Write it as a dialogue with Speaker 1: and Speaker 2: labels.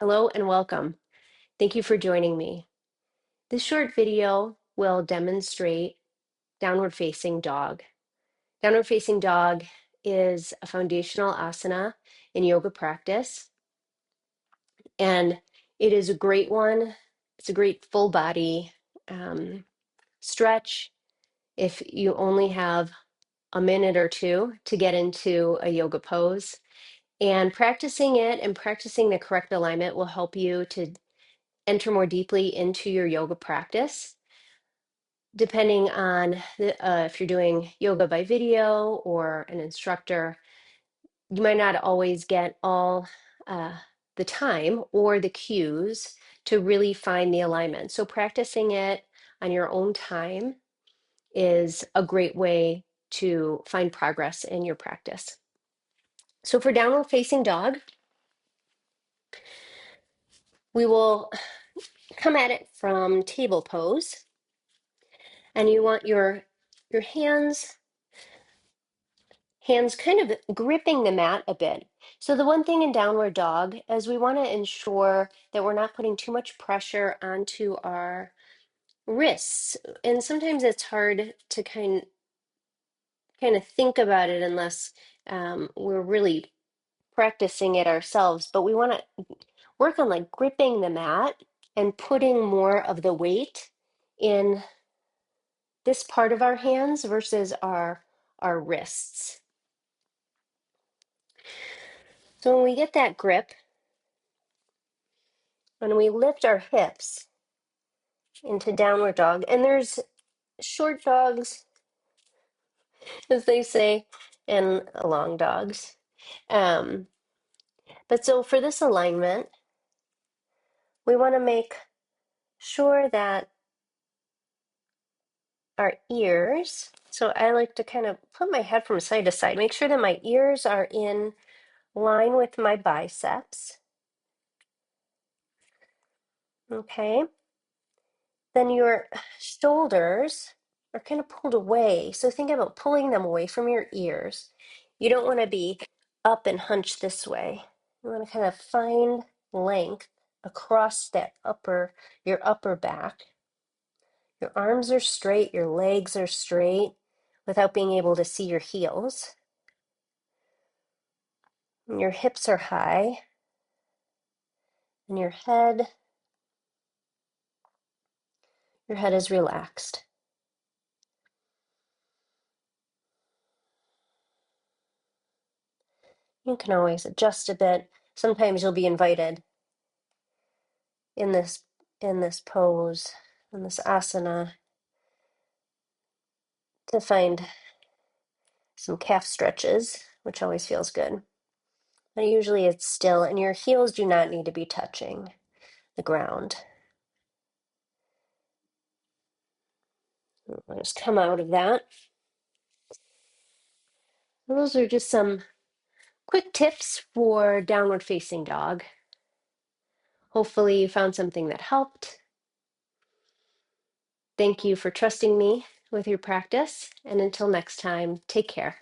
Speaker 1: Hello and welcome. Thank you for joining me. This short video will demonstrate downward facing dog. Downward facing dog is a foundational asana in yoga practice, and it is a great one. It's a great full body stretch if you only have a minute or two to get into a yoga pose. And practicing it and practicing the correct alignment will help you to enter more deeply into your yoga practice. Depending on if you're doing yoga by video or an instructor, you might not always get all the time or the cues to really find the alignment. So practicing it on your own time is a great way to find progress in your practice. So for downward facing dog, we will come at it from table pose, and you want your hands kind of gripping the mat a bit. So the one thing in downward dog is we want to ensure that we're not putting too much pressure onto our wrists. And sometimes it's hard to kind of think about it unless we're really practicing it ourselves. But we want to work on like gripping the mat and putting more of the weight in this part of our hands versus our wrists. So when we get that grip, when we lift our hips into downward dog, and there's short dogs, as they say, and long dogs. But so for this alignment, we want to make sure that our ears, so I like to kind of put my head from side to side, make sure that my ears are in line with my biceps. Okay. Then your shoulders are kind of pulled away. So think about pulling them away from your ears. You don't want to be up and hunched this way. You want to kind of find length across your upper back. Your arms are straight, your legs are straight without being able to see your heels. And your hips are high. And your head is relaxed. You can always adjust a bit. Sometimes you'll be invited in this pose, in this asana, to find some calf stretches, which always feels good. But usually it's still, and your heels do not need to be touching the ground. I'll just come out of that. Those are just some quick tips for downward facing dog. Hopefully you found something that helped. Thank you for trusting me with your practice, and until next time, take care.